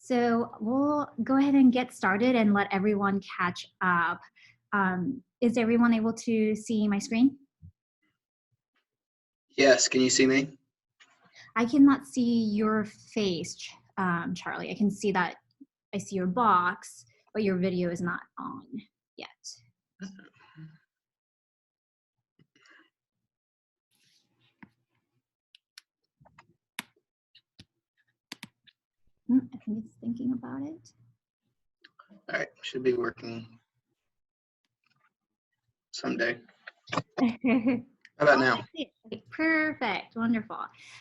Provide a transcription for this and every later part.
So we'll go ahead and get started and let everyone catch up. Is everyone able to see my screen? Yes, can you see me? I cannot see your face, Charlie. I can see that I see your box, but your video is not on yet. I think it's thinking about it. All right, should be working someday. How about now? Perfect, wonderful.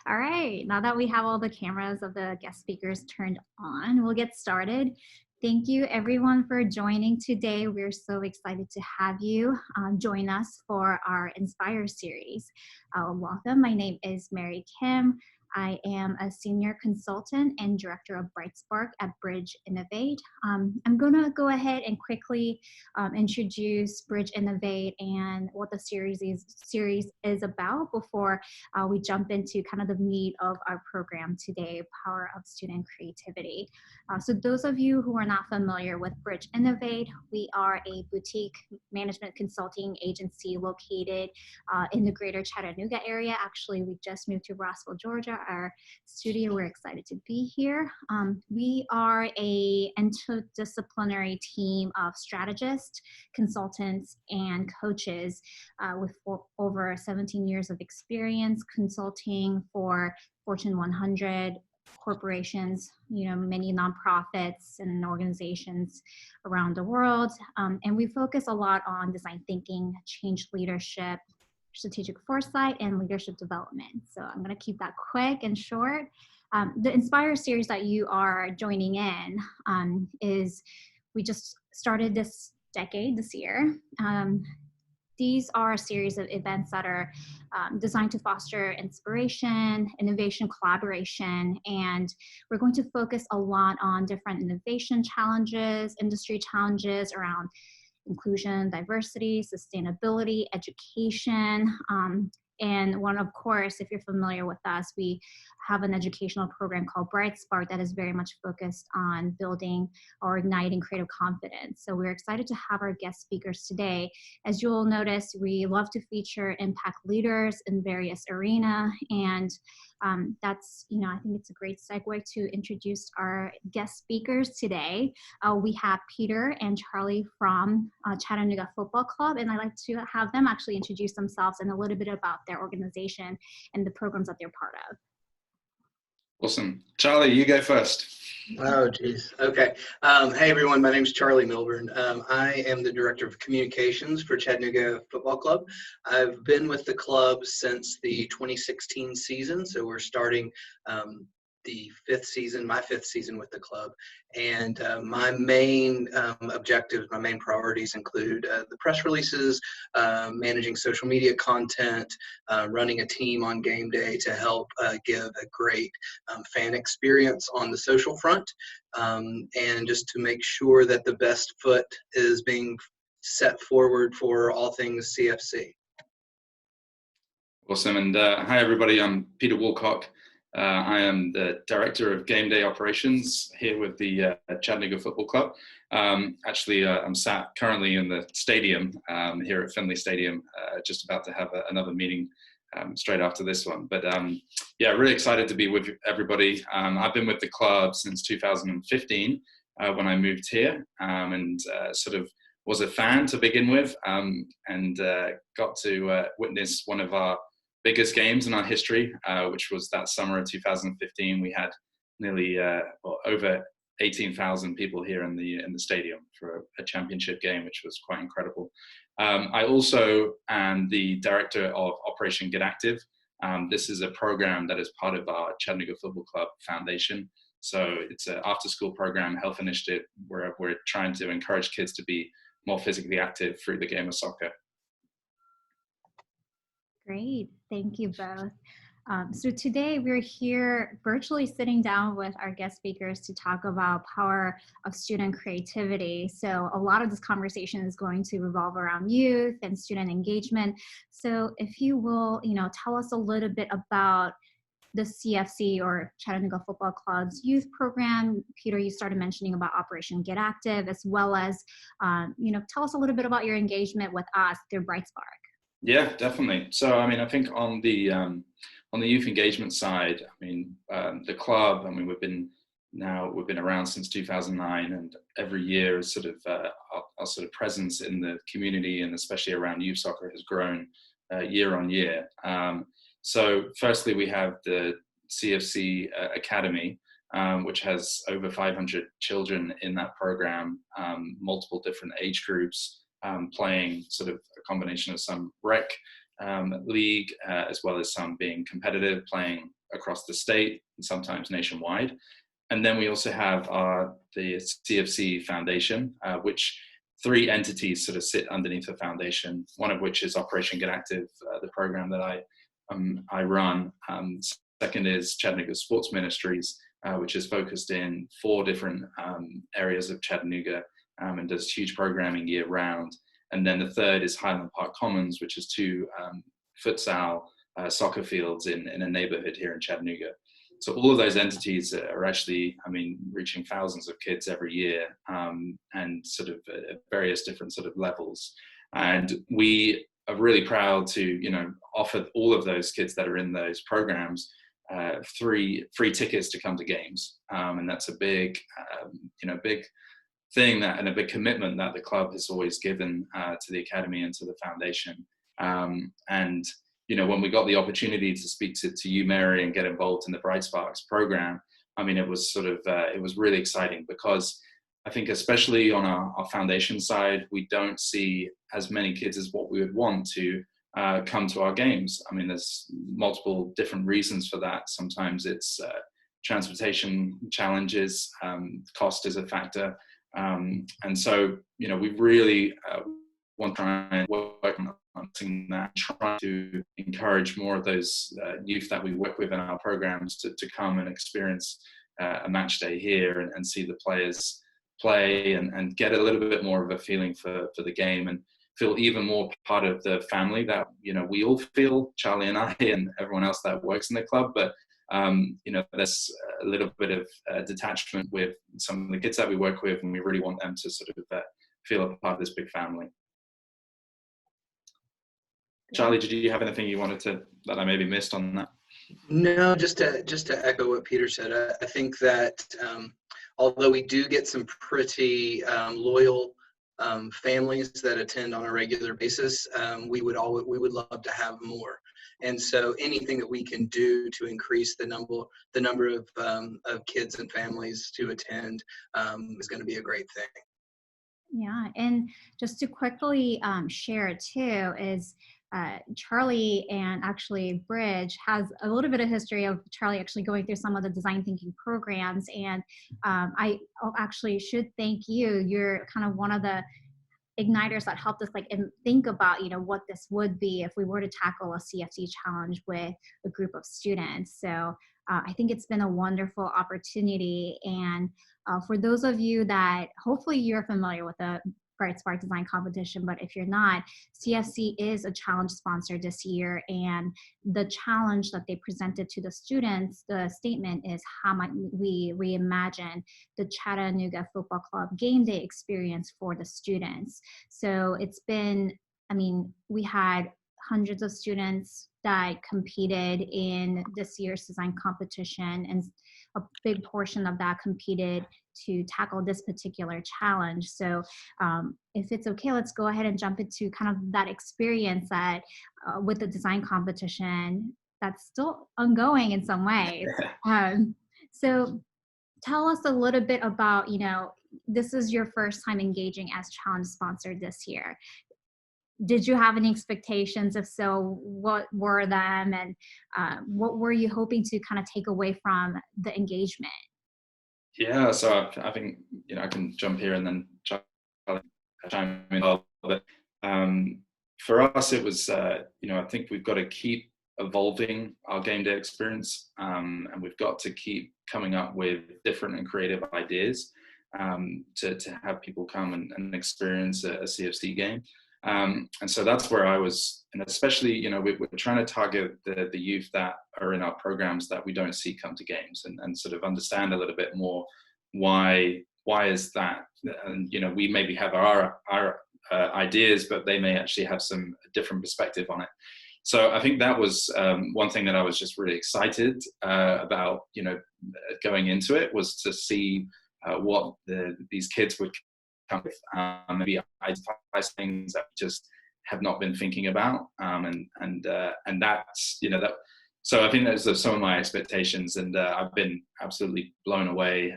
All right, now that we have all the cameras of the guest speakers turned on, we'll get started. Thank you everyone for joining today. We're so excited to have you join us for our Inspire series. Welcome, my name is Mary Kim. I am a senior consultant and director of Brightspark at Bridge Innovate. I'm gonna go ahead and quickly introduce Bridge Innovate and what the series is about before we jump into kind of the meat of our program today, Power of Student Creativity. So those of you who are not familiar with Bridge Innovate, we are a boutique management consulting agency located in the greater Chattanooga area. Actually, we just moved to Rossville, Georgia, our studio. We're excited to be here. We are a interdisciplinary team of strategists, consultants, and coaches with over 17 years of experience consulting for Fortune 100 corporations, many nonprofits and organizations around the world. And we focus a lot on design thinking, change leadership, strategic foresight, and leadership development. So I'm going to keep that quick and short. The Inspire series that you are joining in is, we just started this year. These are a series of events that are designed to foster inspiration, innovation, collaboration, and we're going to focus a lot on different innovation challenges, industry challenges around inclusion, diversity, sustainability, education, and one, of course, if you're familiar with us, we have an educational program called Brightspark that is very much focused on building or igniting creative confidence. So we're excited to have our guest speakers today. As you'll notice, we love to feature impact leaders in various arenas, and that's, I think it's a great segue to introduce our guest speakers today. We have Peter and Charlie from Chattanooga Football Club, and I'd like to have them actually introduce themselves and a little bit about their organization and the programs that they're part of. Awesome. Charlie, you go first. Oh, geez. Okay. Hey, everyone. My name is Charlie Milburn. I am the Director of Communications for Chattanooga Football Club. I've been with the club since the 2016 season, so we're starting the my fifth season with the club. And my main objectives, my main priorities include the press releases, managing social media content, running a team on game day to help give a great fan experience on the social front, and just to make sure that the best foot is being set forward for all things CFC. Awesome. And hi, everybody. I'm Peter Walcock. I am the Director of Game Day Operations here with the Chattanooga Football Club. Actually, I'm sat currently in the stadium here at Finley Stadium, just about to have another meeting straight after this one. But yeah, really excited to be with everybody. I've been with the club since 2015 when I moved here, and sort of was a fan to begin with, and got to witness one of our biggest games in our history, which was that summer of 2015. We had nearly over 18,000 people here in the stadium for a championship game, which was quite incredible. I also am the director of Operation Get Active. This is a program that is part of our Chattanooga Football Club Foundation. So it's an after-school program, health initiative, where we're trying to encourage kids to be more physically active through the game of soccer. Great, thank you both. So today we're here virtually sitting down with our guest speakers to talk about power of student creativity. So a lot of this conversation is going to revolve around youth and student engagement. So if you will, tell us a little bit about the CFC or Chattanooga Football Club's youth program. Peter, you started mentioning about Operation Get Active, as well as, tell us a little bit about your engagement with us through Bright Spark. Yeah, definitely. So, I mean, I think on the youth engagement side, I mean, the club, I mean, we've been around since 2009, and every year sort of our sort of presence in the community, and especially around youth soccer, has grown year on year. So firstly, we have the CFC Academy, which has over 500 children in that program, multiple different age groups, playing sort of a combination of some rec league, as well as some being competitive, playing across the state and sometimes nationwide. And then we also have the CFC Foundation, which 3 entities sort of sit underneath the foundation, one of which is Operation Get Active, the program that I run. Second is Chattanooga Sports Ministries, which is focused in 4 different areas of Chattanooga, and does huge programming year round. And then the third is Highland Park Commons, which is 2 futsal soccer fields in a neighborhood here in Chattanooga. So all of those entities are actually, I mean, reaching thousands of kids every year, and sort of at various different sort of levels. And we are really proud to, offer all of those kids that are in those programs free tickets to come to games. And that's a big, big thing and a big commitment that the club has always given to the academy and to the foundation. And when we got the opportunity to speak to you, Mary, and get involved in the Bright Sparks program, I mean, it was sort of, it was really exciting, because I think especially on our foundation side, we don't see as many kids as what we would want to come to our games. I mean, there's multiple different reasons for that. Sometimes it's transportation challenges, cost is a factor. And so, we really want to try and work on that, try to encourage more of those youth that we work with in our programs to come and experience a match day here and see the players play and get a little bit more of a feeling for the game, and feel even more part of the family that, we all feel, Charlie and I and everyone else that works in the club. But there's a little bit of detachment with some of the kids that we work with, and we really want them to sort of feel a part of this big family. Charlie, did you have anything you wanted that I maybe missed on that? No, just to echo what Peter said, I think that although we do get some pretty loyal families that attend on a regular basis, we would love to have more. And so anything that we can do to increase the number of kids and families to attend is going to be a great thing. Yeah, and just to quickly share too is Charlie, and actually Bridge has a little bit of history of Charlie actually going through some of the design thinking programs. And I actually should thank you. You're kind of one of the igniters that helped us think about, what this would be if we were to tackle a CFC challenge with a group of students. So I think it's been a wonderful opportunity. And for those of you that hopefully you're familiar with the Bright Spark Design Competition, but if you're not, CFC is a challenge sponsor this year, and the challenge that they presented to the students, the statement is, how might we reimagine the Chattanooga Football Club game day experience for the students? So it's been, we had hundreds of students that competed in this year's design competition, and a big portion of that competed to tackle this particular challenge. So if it's okay, let's go ahead and jump into kind of that experience that with the design competition that's still ongoing in some ways. So tell us a little bit about, this is your first time engaging as challenge sponsor this year. Did you have any expectations? If so, what were them, and what were you hoping to kind of take away from the engagement? Yeah, so I think, I can jump here and then chime in a little bit. For us, it was, I think we've got to keep evolving our game day experience, and we've got to keep coming up with different and creative ideas to have people come and experience a CFC game. And so that's where I was, and especially, we're trying to target the youth that are in our programs that we don't see come to games, and sort of understand a little bit more why is that, and we maybe have our ideas, but they may actually have some different perspective on it. So I think that was one thing that I was just really excited about, going into it, was to see what these kids would come with, maybe identify things that we just have not been thinking about, and that's that. So I think those are some of my expectations, and I've been absolutely blown away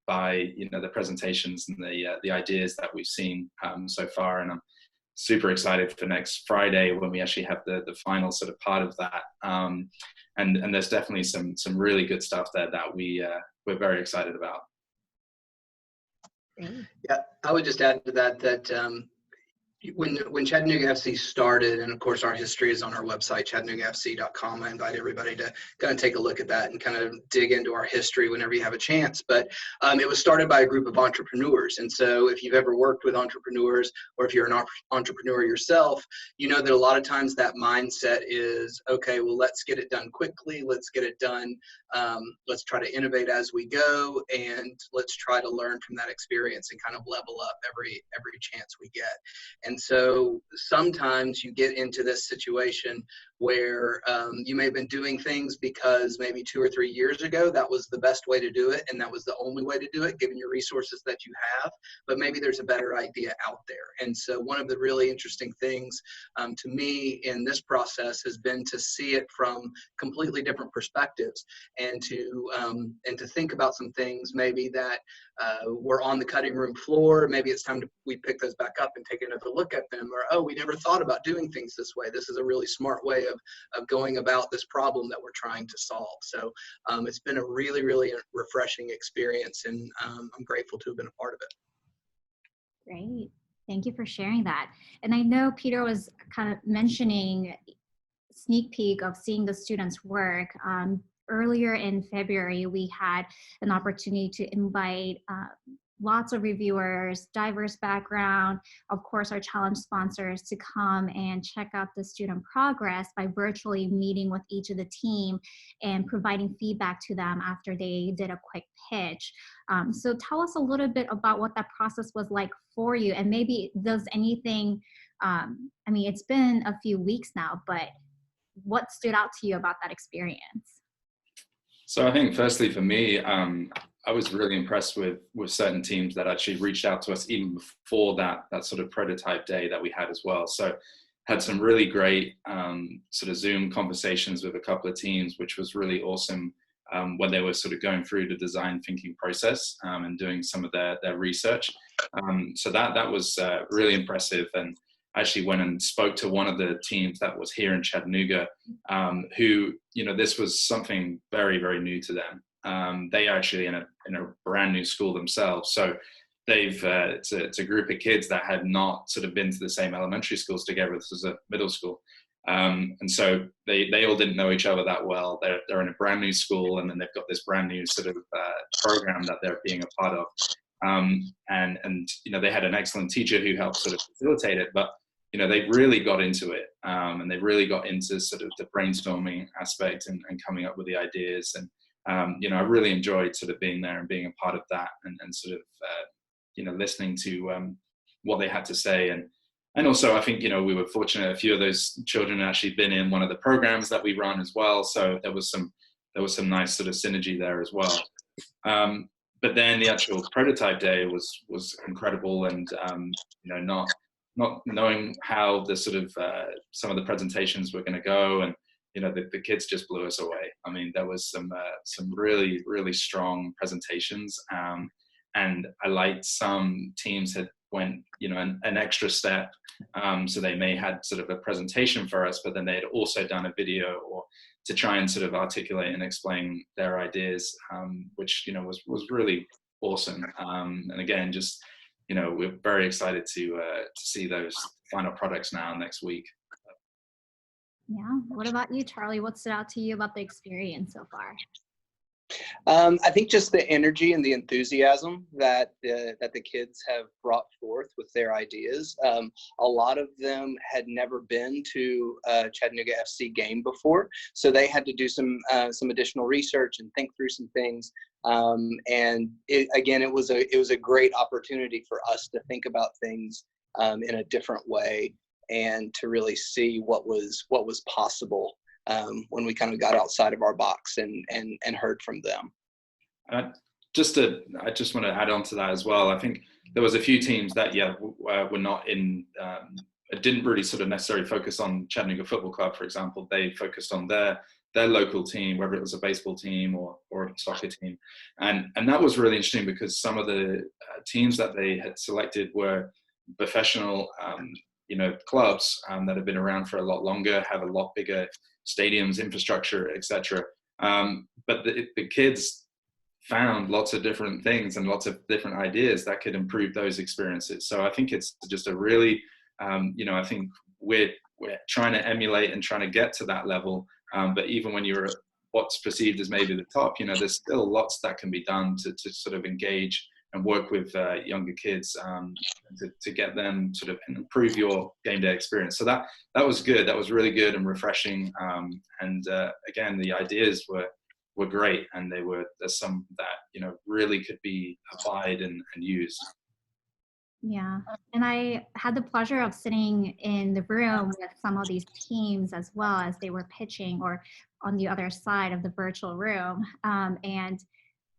by the presentations and the ideas that we've seen so far, and I'm super excited for next Friday when we actually have the final sort of part of that. And there's definitely some really good stuff there that we're very excited about. Yeah, I would just add to that when Chattanooga FC started, and of course our history is on our website, chattanoogaFC.com. I invite everybody to kind of take a look at that and kind of dig into our history whenever you have a chance. But it was started by a group of entrepreneurs. And so if you've ever worked with entrepreneurs, or if you're an entrepreneur yourself, you know that a lot of times that mindset is, okay, well, let's get it done quickly. Let's get it done. Let's try to innovate as we go, and let's try to learn from that experience and kind of level up every chance we get. And so sometimes you get into this situation where you may have been doing things because maybe 2 or 3 years ago that was the best way to do it, and that was the only way to do it given your resources that you have, but maybe there's a better idea out there. And so one of the really interesting things to me in this process has been to see it from completely different perspectives, and to think about some things maybe that were on the cutting room floor. Maybe it's time we pick those back up and take another look at them, or, oh, we never thought about doing things this way. This is a really smart way of going about this problem that we're trying to solve. So it's been a really, really refreshing experience, and I'm grateful to have been a part of it. Great. Thank you for sharing that. And I know Peter was kind of mentioning sneak peek of seeing the students work. Earlier in February, we had an opportunity to invite lots of reviewers, diverse background, of course, our challenge sponsors, to come and check out the student progress by virtually meeting with each of the team and providing feedback to them after they did a quick pitch. So tell us a little bit about what that process was like for you, and maybe does anything, I mean, it's been a few weeks now, but what stood out to you about that experience? So I think firstly for me, I was really impressed with certain teams that actually reached out to us even before that sort of prototype day that we had as well. So had some really great sort of Zoom conversations with a couple of teams, which was really awesome when they were sort of going through the design thinking process and doing some of their research. So that was really impressive. And I actually went and spoke to one of the teams that was here in Chattanooga, who, this was something very, very new to them. They are actually in a brand new school themselves. So they've, it's a group of kids that had not sort of been to the same elementary schools together. This was a middle school. And so they all didn't know each other that well. They're in a brand new school, and then they've got this brand new sort of program that they're being a part of. And they had an excellent teacher who helped sort of facilitate it, but they really got into it, and they really got into sort of the brainstorming aspect and coming up with the ideas. And I really enjoyed sort of being there and being a part of that, and sort of listening to what they had to say. And also I think we were fortunate, a few of those children had actually been in one of the programs that we run as well, so there was some nice sort of synergy there as well. But then the actual prototype day was incredible, and not knowing how the sort of some of the presentations were going to go, and the kids just blew us away. I mean, there was some really, really strong presentations, and I liked some teams had went an extra step, so they may had sort of a presentation for us, but then they had also done a video or to try and sort of articulate and explain their ideas, which was really awesome. And again, just we're very excited to see those final products now next week. Yeah. What about you, Charlie? What stood out to you about the experience so far? I think just the energy and the enthusiasm that the kids have brought forth with their ideas. A lot of them had never been to a Chattanooga FC game before, so they had to do some additional research and think through some things. And it was a great opportunity for us to think about things in a different way and to really see what was possible when we kind of got outside of our box and heard from them. I just want to add on to that as well. I think there was a few teams that were not in, didn't really sort of necessarily focus on Chattanooga Football Club, for example. They focused on their local team, whether it was a baseball team or a soccer team, and that was really interesting because some of the teams that they had selected were professional, clubs that have been around for a lot longer, have a lot bigger stadiums, infrastructure, etc. But the kids found lots of different things and lots of different ideas that could improve those experiences. So I think it's just a really, I think we're trying to emulate and trying to get to that level. But even when you're at what's perceived as maybe the top, there's still lots that can be done to sort of engage and work with younger kids to get them sort of improve your game day experience. So that was good. That was really good and refreshing. Again, the ideas were great, and there's some that really could be applied and used. Yeah, and I had the pleasure of sitting in the room with some of these teams as well as they were pitching, or on the other side of the virtual room. And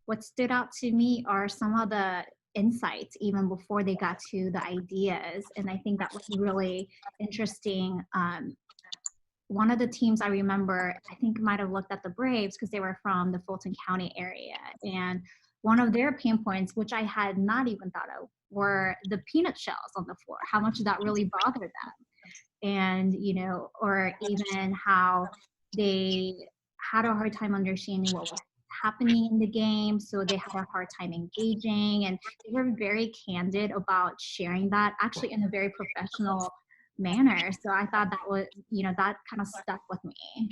what stood out to me are some of the insights even before they got to the ideas, and I think that was really interesting. One of the teams I remember, I think might have looked at the Braves because they were from the Fulton County area. And one of their pain points, which I had not even thought of, were the peanut shells on the floor, how much that really bothered them. And, or even how they had a hard time understanding what was happening in the game. So they had a hard time engaging. And they were very candid about sharing that, actually in a very professional manner. So I thought that was, that kind of stuck with me.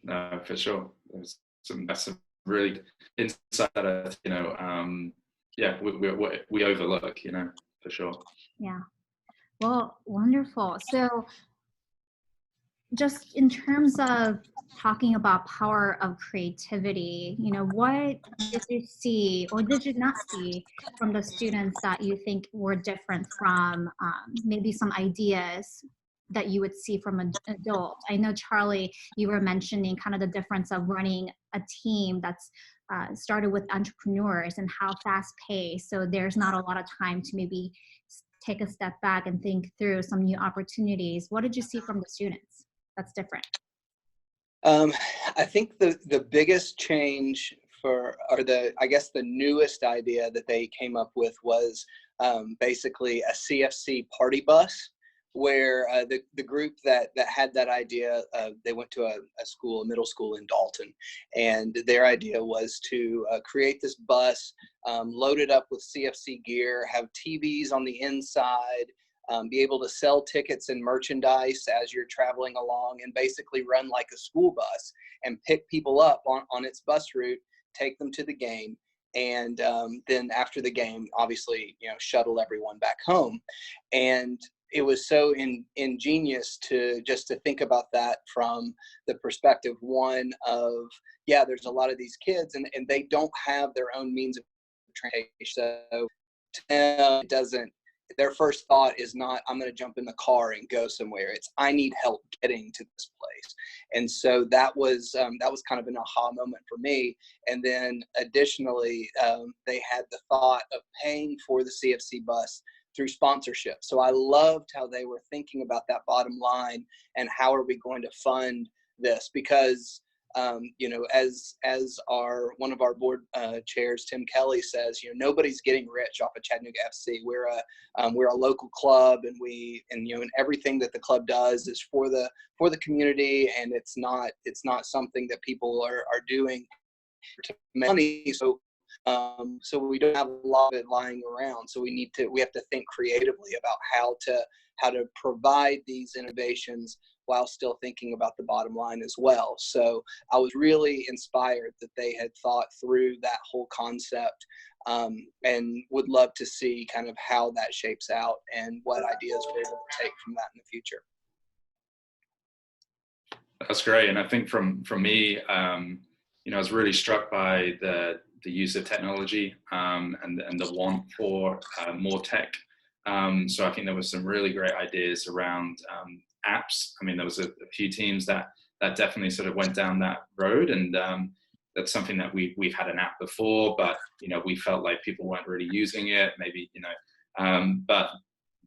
No, for sure. There's some really insight that we overlook, for sure. Yeah. Well, wonderful. So just in terms of talking about power of creativity, what did you see or did you not see from the students that you think were different from maybe some ideas that you would see from an adult? I know, Charlie, you were mentioning kind of the difference of running a team that's started with entrepreneurs and how fast paced, so there's not a lot of time to maybe take a step back and think through some new opportunities. What did you see from the students that's different? I think the biggest change the newest idea that they came up with was basically a CFC party bus, where the group that had that idea, they went to a middle school in Dalton, and their idea was to create this bus, load it up with CFC gear, have TVs on the inside, be able to sell tickets and merchandise as you're traveling along, and basically run like a school bus and pick people up on its bus route, take them to the game, and then after the game, obviously, shuttle everyone back home. And it was so ingenious to think about that from the perspective, one of, there's a lot of these kids and they don't have their own means of transportation. So to them, it doesn't, their first thought is not, I'm going to jump in the car and go somewhere. It's, I need help getting to this place. And so that was kind of an aha moment for me. And then additionally, they had the thought of paying for the CFC bus through sponsorship. So I loved how they were thinking about that bottom line and how are we going to fund this, because as one of our board chairs, Tim Kelly, says, nobody's getting rich off of Chattanooga FC. We're a local club, and everything that the club does is for the community, and it's not something that people are doing to make money. So we don't have a lot of it lying around. So we have to think creatively about how to provide these innovations while still thinking about the bottom line as well. So I was really inspired that they had thought through that whole concept, and would love to see kind of how that shapes out and what ideas we're able to take from that in the future. That's great. And I think from me, I was really struck by the use of technology, and the want for more tech. So I think there was some really great ideas around apps. I mean, there was a few teams that definitely sort of went down that road, and that's something that we've had an app before, but we felt like people weren't really using it. Maybe but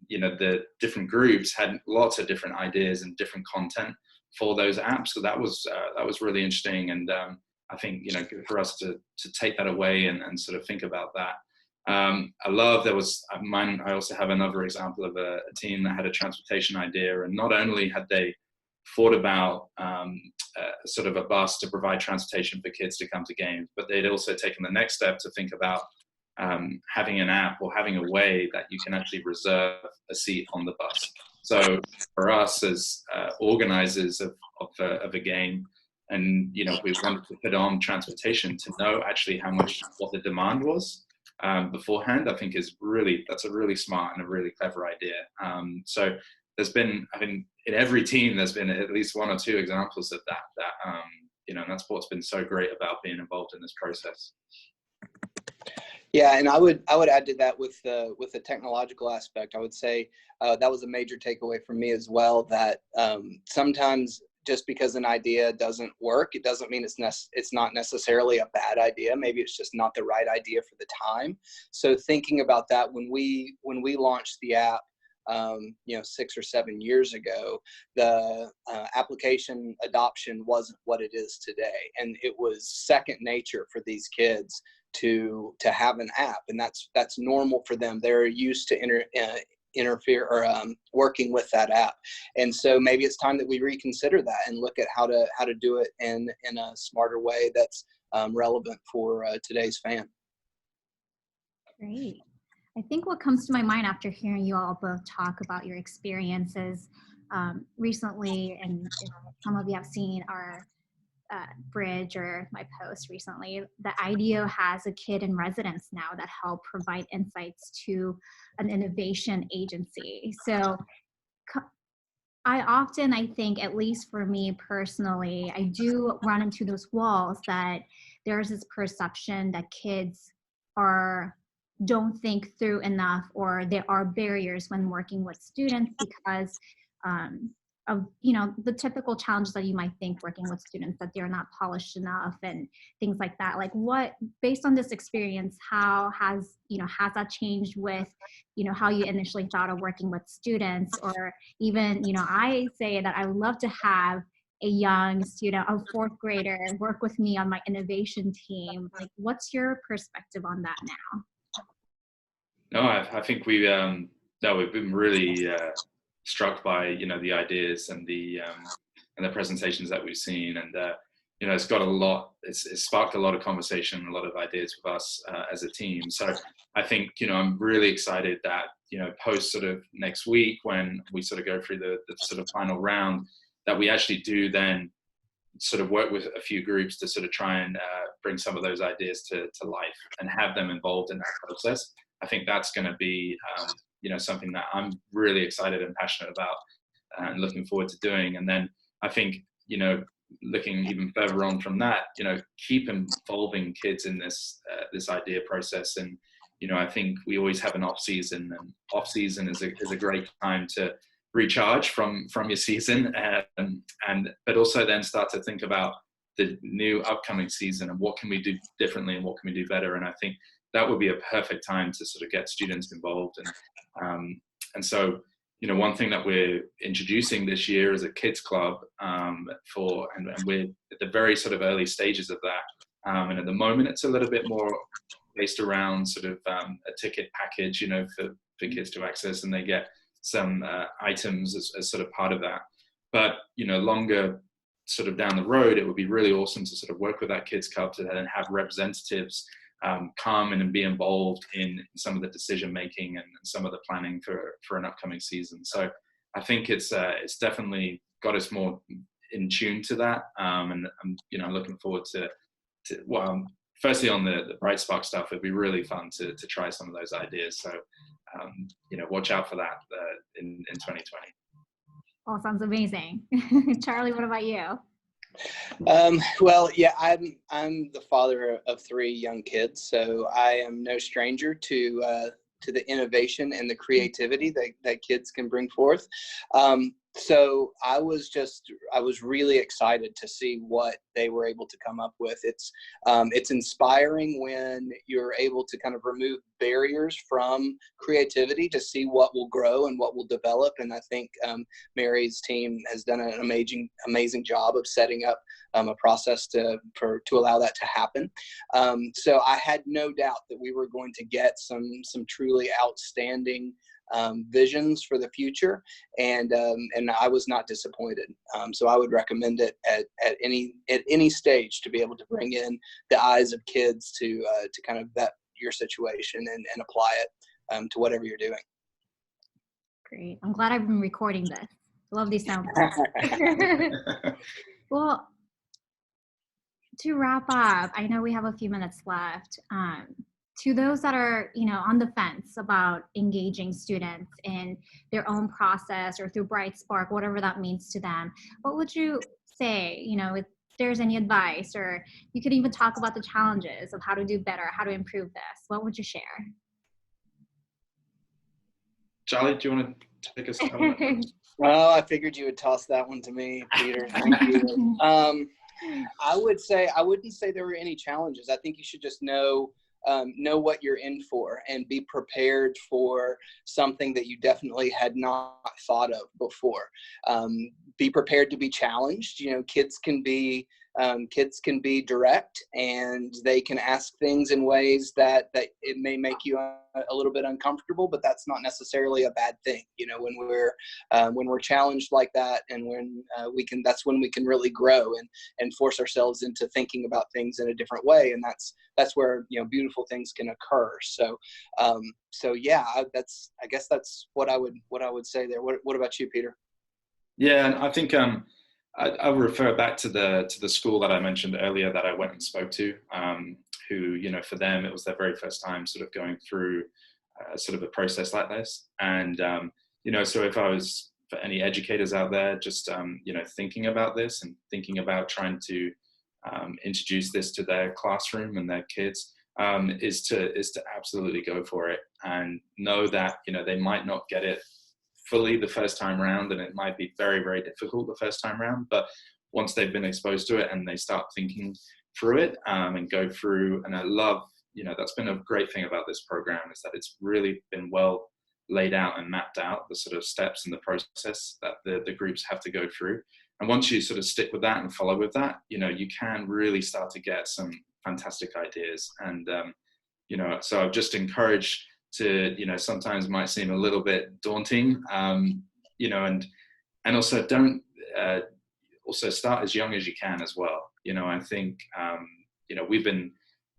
the different groups had lots of different ideas and different content for those apps. So that was really interesting, and I think for us to take that away and sort of think about that. I love there was mine. I also have another example of a team that had a transportation idea, and not only had they thought about sort of a bus to provide transportation for kids to come to games, but they'd also taken the next step to think about having an app or having a way that you can actually reserve a seat on the bus. So for us as organizers of a game, and we wanted to put on transportation to know actually what the demand was beforehand, I think that's a really smart and a really clever idea. So there's been, I think, in every team there's been at least one or two examples of that, and that's what's been so great about being involved in this process. Yeah, and I would add to that with the technological aspect. I would say that was a major takeaway for me as well. That sometimes just because an idea doesn't work, it doesn't mean it's not necessarily a bad idea. Maybe it's just not the right idea for the time. So thinking about that when we launched the app, 6 or 7 years ago, the application adoption wasn't what it is today, and it was second nature for these kids to have an app, and that's normal for them. They're used to interfere or working with that app, and so maybe it's time that we reconsider that and look at how to do it in a smarter way that's relevant for today's fan. Great. I think what comes to my mind after hearing you all both talk about your experiences recently, and some of you have seen our Bridge or my post recently, the IDEO has a kid in residence now that help provide insights to an innovation agency. So I think, at least for me personally, I do run into those walls that there's this perception that kids don't think through enough, or there are barriers when working with students because of the typical challenges that you might think working with students, that they're not polished enough and things like that. Like, what, based on this experience, how has that changed with how you initially thought of working with students? Or even I say that I would love to have a young student, a fourth grader, work with me on my innovation team. Like, what's your perspective on that now? No, I think we've been really struck by the ideas and the presentations that we've seen, and it's got it's sparked a lot of conversation, a lot of ideas with us as a team. So I think I'm really excited that post sort of next week, when we sort of go through the sort of final round, that we actually do then sort of work with a few groups to sort of try and bring some of those ideas to life and have them involved in that process. I think that's going to be something that I'm really excited and passionate about and looking forward to doing. And then I think looking even further on from that, keep involving kids in this idea process. And I think we always have an off season, and off season is a great time to recharge from your season, but also then start to think about the new upcoming season and what can we do differently and what can we do better. And I think that would be a perfect time to sort of get students involved. And so one thing that we're introducing this year is a kids club, and we're at the very sort of early stages of that. And at the moment, it's a little bit more based around sort of a ticket package, for kids to access, and they get some items as sort of part of that. But longer sort of down the road, it would be really awesome to sort of work with that kids club to then have representatives come in and be involved in some of the decision making and some of the planning for an upcoming season. So I think it's definitely got us more in tune to that. And I'm, looking forward to well, firstly on the Bright Spark stuff, it'd be really fun to try some of those ideas. So, watch out for that in 2020. Oh, sounds amazing. Charlie, what about you? Well, yeah, I'm the father of 3 young kids, so I am no stranger to the innovation and the creativity that kids can bring forth. So I was really excited to see what they were able to come up with. It's inspiring when you're able to kind of remove barriers from creativity to see what will grow and what will develop. And I think Mary's team has done an amazing job of setting up a process to allow that to happen. So I had no doubt that we were going to get some truly outstanding visions for the future, and I was not disappointed. So I would recommend it at any stage to be able to bring in the eyes of kids to kind of vet your situation and apply it to whatever you're doing. Great. I'm glad I've been recording this. Love these sound. Well, to wrap up, I know we have a few minutes left. To those that are, on the fence about engaging students in their own process or through Bright Spark, whatever that means to them, what would you say, if there's any advice, or you could even talk about the challenges of how to do better, how to improve this? What would you share? Charlie, do you want to take us on that? Well, I figured you would toss that one to me, Peter. Thank you. I wouldn't say there were any challenges. I think you should just know what you're in for and be prepared for something that you definitely had not thought of before. Be prepared to be challenged. Kids can be direct, and they can ask things in ways that it may make you a little bit uncomfortable, but that's not necessarily a bad thing. When we're challenged like that, and when that's when we can really grow and force ourselves into thinking about things in a different way, and that's where beautiful things can occur. So yeah, I guess that's what I would say there. What about you, Peter? Yeah, and I think I'll refer back to the school that I mentioned earlier that I went and spoke to, who, for them, it was their very first time sort of going through sort of a process like this. And, so if I was, for any educators out there, just, thinking about this and thinking about trying to introduce this to their classroom and their kids, is to absolutely go for it, and know that, they might not get it fully the first time round, and it might be very, very difficult the first time round, but once they've been exposed to it and they start thinking through it and go through, and I love, that's been a great thing about this program, is that it's really been well laid out and mapped out, the sort of steps and the process that the groups have to go through. And once you sort of stick with that and follow with that, you can really start to get some fantastic ideas. And, so I've just encouraged to, sometimes might seem a little bit daunting, and also don't, also start as young as you can as well. I think, we've been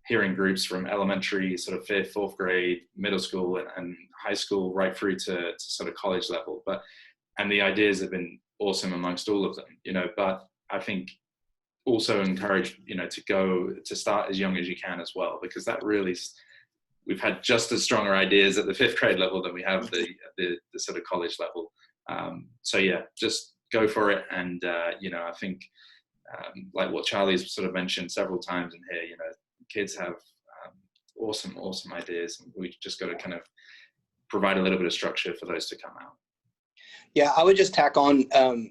hearing groups from elementary, sort of 5th, 4th grade, middle school and high school, right through to sort of college level. And the ideas have been awesome amongst all of them, but I think also encourage, to start as young as you can as well, because that really, we've had just as stronger ideas at the 5th grade level than we have the sort of college level. So yeah, just go for it. And, I think like what Charlie's sort of mentioned several times in here, kids have awesome ideas. And we just got to kind of provide a little bit of structure for those to come out. Yeah, I would just tack on,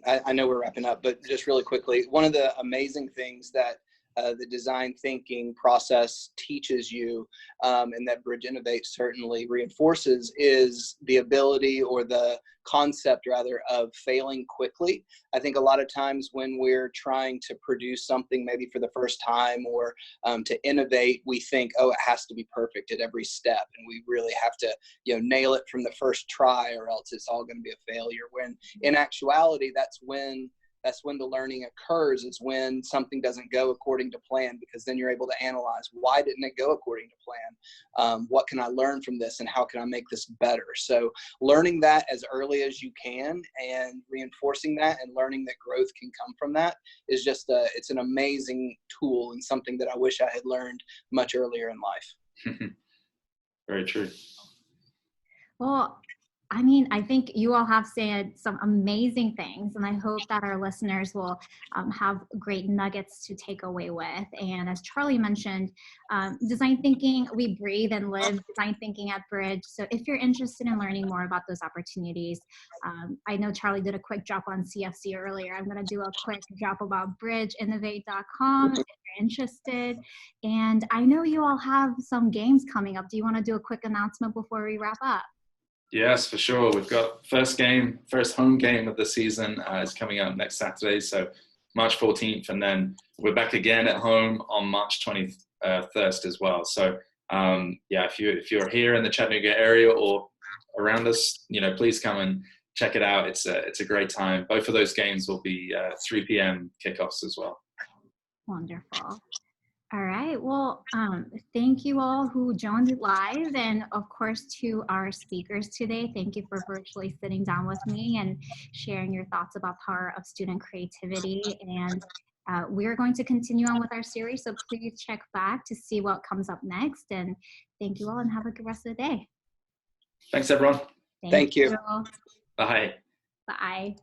I know we're wrapping up, but just really quickly, one of the amazing things that the design thinking process teaches you, and that Bridge Innovate certainly reinforces, is the ability, or the concept rather, of failing quickly. I think a lot of times when we're trying to produce something maybe for the first time, or to innovate, we think, oh, it has to be perfect at every step, and we really have to nail it from the first try, or else it's all going to be a failure. When in actuality, that's when That's when the learning occurs, is when something doesn't go according to plan, because then you're able to analyze, why didn't it go according to plan? What can I learn from this, and how can I make this better? So learning that as early as you can and reinforcing that and learning that growth can come from that is just it's an amazing tool, and something that I wish I had learned much earlier in life. Very true. Well, I mean, I think you all have said some amazing things, and I hope that our listeners will have great nuggets to take away with. And as Charlie mentioned, design thinking, we breathe and live design thinking at Bridge. So if you're interested in learning more about those opportunities, I know Charlie did a quick drop on CFC earlier. I'm going to do a quick drop about bridgeinnovate.com if you're interested. And I know you all have some games coming up. Do you want to do a quick announcement before we wrap up? Yes, for sure. We've got first home game of the season is coming up next Saturday, so March 14th, and then we're back again at home on March 21st as well. So yeah, if you're here in the Chattanooga area or around us, please come and check it out. It's a great time. Both of those games will be 3 p.m. kickoffs as well. Wonderful. All right. Well, thank you all who joined live, and of course to our speakers today. Thank you for virtually sitting down with me and sharing your thoughts about power of student creativity. And we are going to continue on with our series, so please check back to see what comes up next. And thank you all, and have a good rest of the day. Thanks, everyone. Thank you. Bye. Bye.